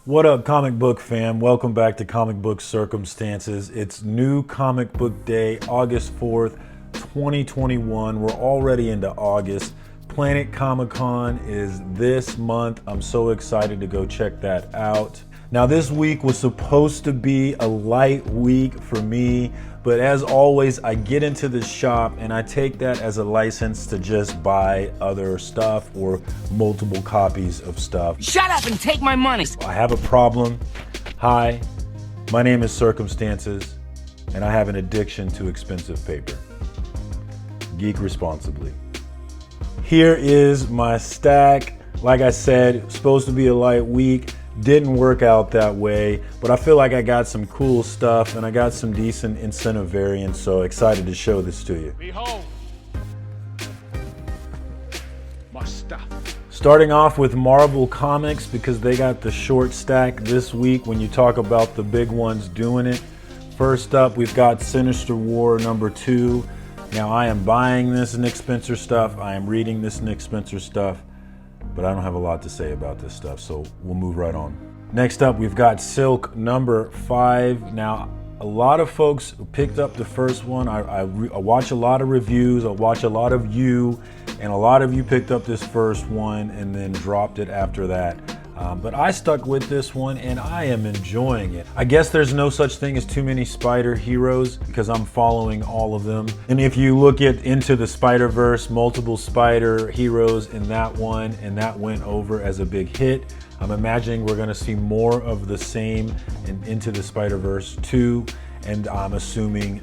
What up, comic book fam? Welcome back to Comic Book Circumstances. It's new comic book day, August 4th, 2021. We're already into August. Planet Comic Con is this month. I'm so excited to go check that out. Now, this week was supposed to be a light week for me, but as always, I get into the shop and I take that as a license to just buy other stuff or multiple copies of stuff. Shut up and take my money! I have a problem. Hi, my name is Circumstances, and I have an addiction to expensive paper. Geek responsibly. Here is my stack. Like I said, supposed to be a light week. Didn't work out that way, but I feel like I got some cool stuff and I got some decent incentive variants, so excited to show this to you. Behold, my stuff. Starting off with Marvel Comics, because they got the short stack this week when you talk about the big ones doing it. First up, we've got Sinister War #2. Now, I am buying this Nick Spencer stuff. I am reading this Nick Spencer stuff, but I don't have a lot to say about this stuff, so we'll move right on. Next up, we've got Silk #5. Now, a lot of folks picked up the first one. I watch a lot of reviews, I watch a lot of you, and a lot of you picked up this first one and then dropped it after that. But I stuck with this one and I am enjoying it. I guess there's no such thing as too many spider heroes because I'm following all of them. And if you look at Into the Spider-Verse, multiple spider heroes in that one, and that went over as a big hit. I'm imagining we're gonna see more of the same in Into the Spider-Verse 2. And I'm assuming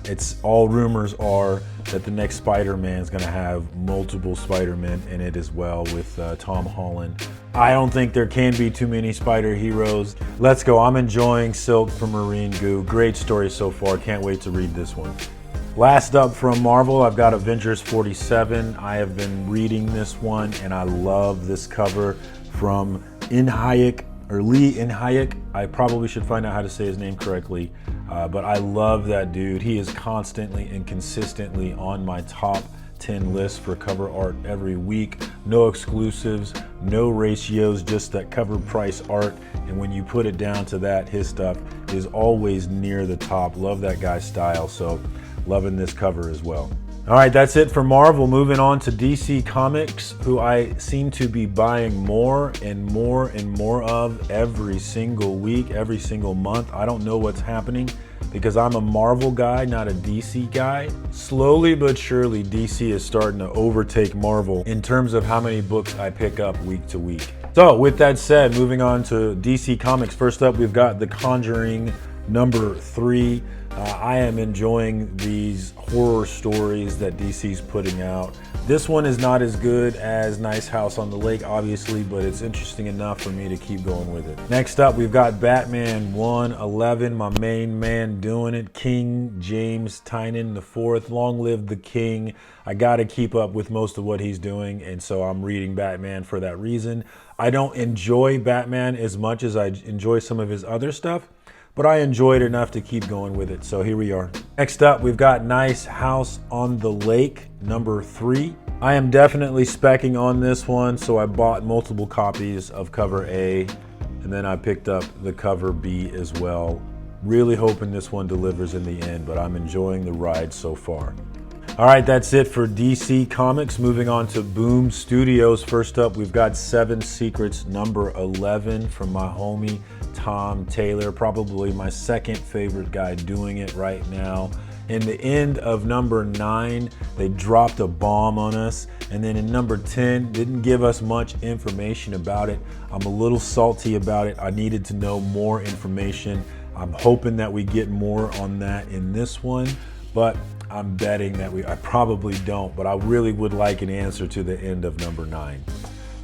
it's all rumors are that the next Spider-Man is going to have multiple Spider-Men in it as well with Tom Holland. I don't think there can be too many spider heroes. Let's go. I'm enjoying Silk from Marine Goo. Great story so far. Can't wait to read this one. Last up from Marvel, I've got Avengers 47. I have been reading this one and I love this cover from Lee Inhayek. I probably should find out how to say his name correctly, but I love that dude. He is constantly and consistently on my top 10 list for cover art every week. No exclusives, no ratios, just that cover price art. And when you put it down to that, his stuff is always near the top. Love that guy's style, so loving this cover as well. All right, that's it for Marvel. Moving on to DC Comics, who I seem to be buying more and more and more of every single week, every single month. I don't know what's happening because I'm a Marvel guy, not a DC guy. Slowly but surely, DC is starting to overtake Marvel in terms of how many books I pick up week to week. So with that said, moving on to DC Comics. First up, we've got The Conjuring #3. I am enjoying these horror stories that DC's putting out. This one is not as good as Nice House on the Lake, obviously, but it's interesting enough for me to keep going with it. Next up, we've got Batman 111, my main man doing it, King James Tynion IV. Long live the king. I gotta keep up with most of what he's doing, and so I'm reading Batman for that reason. I don't enjoy Batman as much as I enjoy some of his other stuff, but I enjoyed enough to keep going with it, so here we are. Next up, we've got Nice House on the Lake #3. I am definitely speccing on this one, so I bought multiple copies of cover A, and then I picked up the cover B as well. Really hoping this one delivers in the end, but I'm enjoying the ride so far. All right, that's it for DC Comics. Moving on to Boom Studios. First up, we've got Seven Secrets #11 from my homie Tom Taylor, probably my second favorite guy doing it right now. In the end of #9, they dropped a bomb on us, and then in #10, didn't give us much information about it. I'm a little salty about it. I needed to know more information. I'm hoping that we get more on that in this one, but I'm betting that I probably don't, but I really would like an answer to the end of #9.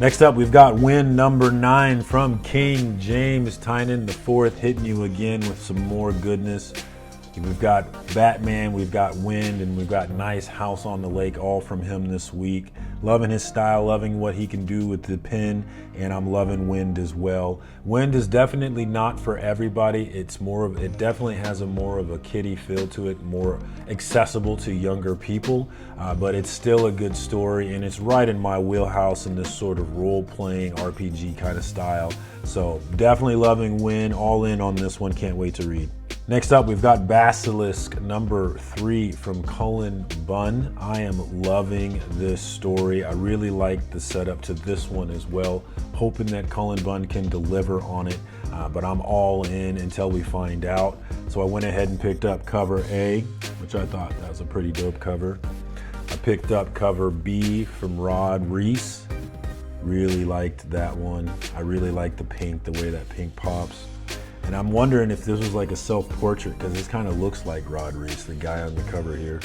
Next up, we've got Win #9 from King James Tynion IV, hitting you again with some more goodness. We've got Batman, we've got Wind, and we've got Nice House on the Lake, all from him this week. Loving his style, loving what he can do with the pen, and I'm loving Wind as well. Wind is definitely not for everybody. It definitely has more of a kiddie feel to it, more accessible to younger people, but it's still a good story, and it's right in my wheelhouse in this sort of role-playing RPG kind of style. So definitely loving Wind, all in on this one, can't wait to read. Next up, we've got Basilisk number 3 from Cullen Bunn. I am loving this story. I really like the setup to this one as well. Hoping that Cullen Bunn can deliver on it, but I'm all in until we find out. So I went ahead and picked up cover A, which I thought that was a pretty dope cover. I picked up cover B from Rod Reese. Really liked that one. I really like the pink, the way that pink pops. And I'm wondering if this was like a self-portrait, because this kind of looks like Rod Reese, the guy on the cover here.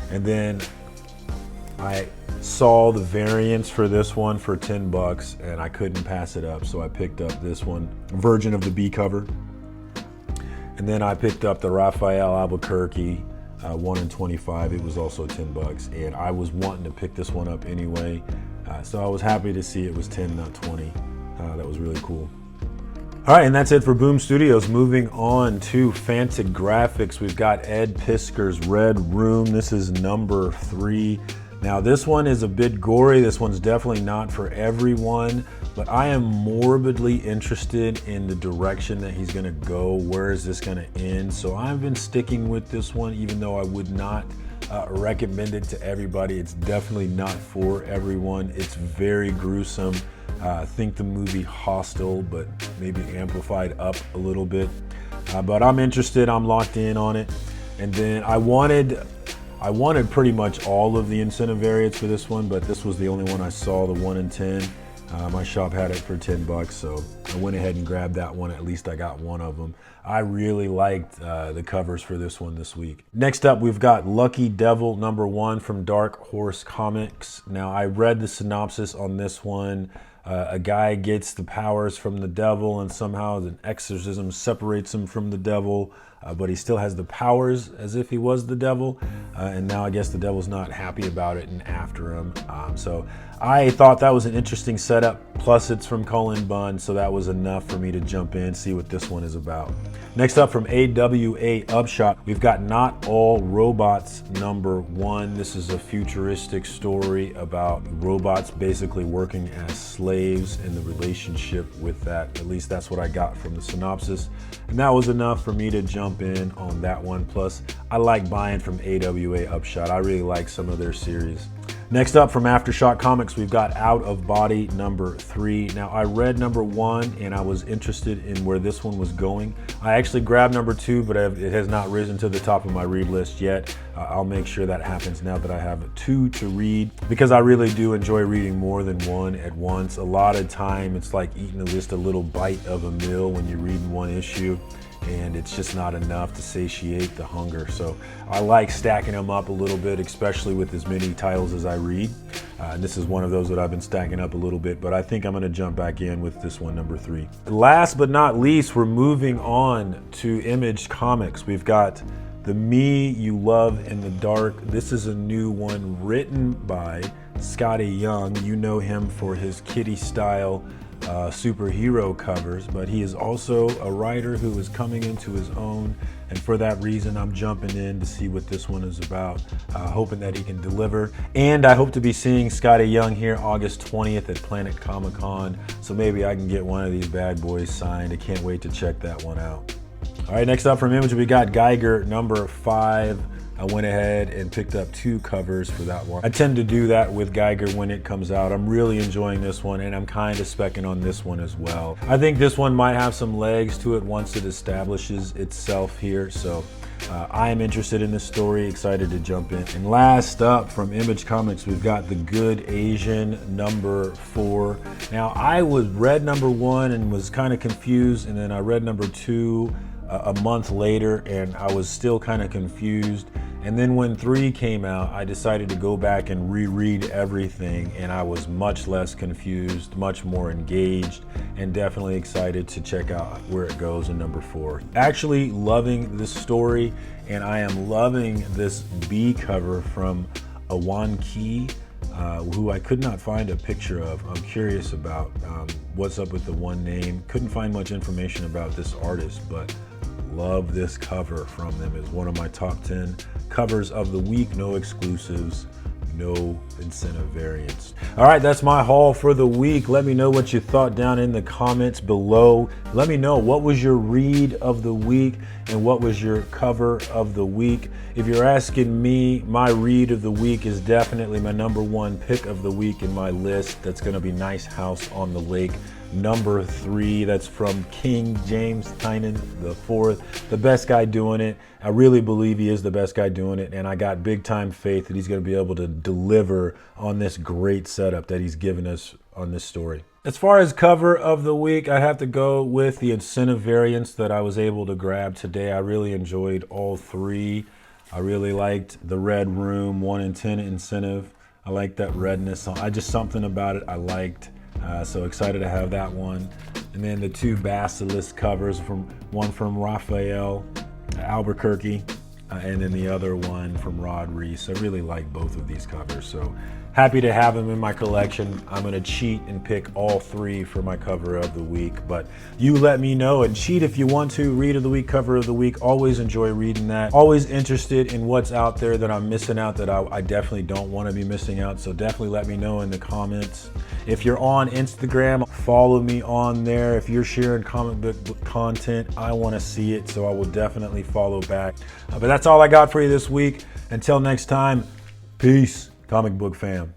And then I saw the variants for this one for $10 and I couldn't pass it up, so I picked up this one, version of the B cover. And then I picked up the Raphael Albuquerque 1 in 25. It was also $10, and I was wanting to pick this one up anyway, so I was happy to see it was 10, not 20. That was really cool. All right, and that's it for Boom Studios. Moving on to Fantagraphics, we've got Ed Pisker's Red Room. This is number 3. Now this one is a bit gory. This one's definitely not for everyone, but I am morbidly interested in the direction that he's gonna go. Where is this gonna end? So I've been sticking with this one, even though I would not recommend it to everybody. It's definitely not for everyone. It's very gruesome. I think the movie Hostel, but maybe amplified up a little bit. But I'm interested, I'm locked in on it. And then I wanted pretty much all of the incentive variants for this one, but this was the only one I saw, the 1 in 10. My shop had it for $10, so I went ahead and grabbed that one. At least I got one of them. I really liked the covers for this one this week. Next up, we've got Lucky Devil number 1 from Dark Horse Comics. Now, I read the synopsis on this one. A guy gets the powers from the devil, and somehow an exorcism separates him from the devil, but he still has the powers as if he was the devil, and now I guess the devil's not happy about it and after him. So I thought that was an interesting setup, plus it's from Cullen Bunn, so that was enough for me to jump in, see what this one is about. Next up, from AWAUpshot, we've got Not All Robots number 1. This is a futuristic story about robots basically working as slaves and the relationship with that. At least that's what I got from the synopsis. And that was enough for me to jump in on that one. Plus, I like buying from AWAUpshot. I really like some of their series. Next up, from Aftershock Comics, we've got Out of Body number 3. Now, I read number 1 and I was interested in where this one was going. I actually grabbed number 2, but it has not risen to the top of my read list yet. I'll make sure that happens now that I have 2 to read, because I really do enjoy reading more than one at once. A lot of time, it's like eating just a little bite of a meal when you read one issue, and it's just not enough to satiate the hunger. So I like stacking them up a little bit, especially with as many titles as I read. And this is one of those that I've been stacking up a little bit, but I think I'm gonna jump back in with this one, number 3. Last but not least, we're moving on to Image Comics. We've got The Me You Love in the Dark. This is a new one written by Scotty Young. You know him for his kiddie style superhero covers, but he is also a writer who is coming into his own, and for that reason I'm jumping in to see what this one is about, hoping that he can deliver. And I hope to be seeing Scotty Young here August 20th at Planet Comic Con, so maybe I can get one of these bad boys signed. I can't wait to check that one out. All right, next up from Image, we got Geiger number 5. I went ahead and picked up 2 covers for that one. I tend to do that with Geiger when it comes out. I'm really enjoying this one, and I'm kind of specking on this one as well. I think this one might have some legs to it once it establishes itself here, so I am interested in this story, excited to jump in. And last up from Image Comics, we've got The Good Asian number 4. Now, I read number 1 and was kind of confused, and then I read number 2 a month later, and I was still kind of confused. And then when 3 came out, I decided to go back and reread everything, and I was much less confused, much more engaged, and definitely excited to check out where it goes in number 4. Actually loving this story, and I am loving this B cover from AWAUpshot, who I could not find a picture of. I'm curious about what's up with the one name. Couldn't find much information about this artist, but love this cover from them. It's one of my top 10 covers of the week. No exclusives, no incentive variants. All right, that's my haul for the week. Let me know what you thought down in the comments below. Let me know what was your read of the week and what was your cover of the week. If you're asking me, my read of the week is definitely my number 1 pick of the week in my list. That's gonna be Nice House on the Lake. Number 3, that's from King James Tynan IV, the best guy doing it. I really believe he is the best guy doing it, and I got big time faith that he's going to be able to deliver on this great setup that he's given us on this story. As far as cover of the week, I have to go with the incentive variants that I was able to grab today. I really enjoyed all 3. I really liked the Red Room 1 in 10 incentive. I like that redness. Just something about it I liked. So excited to have that one. And then the 2 Basilisk covers, one from Raphael Albuquerque, and then the other one from Rod Reese. I really like both of these covers, so happy to have them in my collection. I'm gonna cheat and pick all 3 for my cover of the week, but you let me know, and cheat if you want to. Read of the week, cover of the week, always enjoy reading that. Always interested in what's out there that I'm missing out, that I definitely don't want to be missing out, so definitely let me know in the comments. If you're on Instagram, follow me on there. If you're sharing comic book content, I want to see it, so I will definitely follow back. But that's all I got for you this week. Until next time, peace, comic book fam.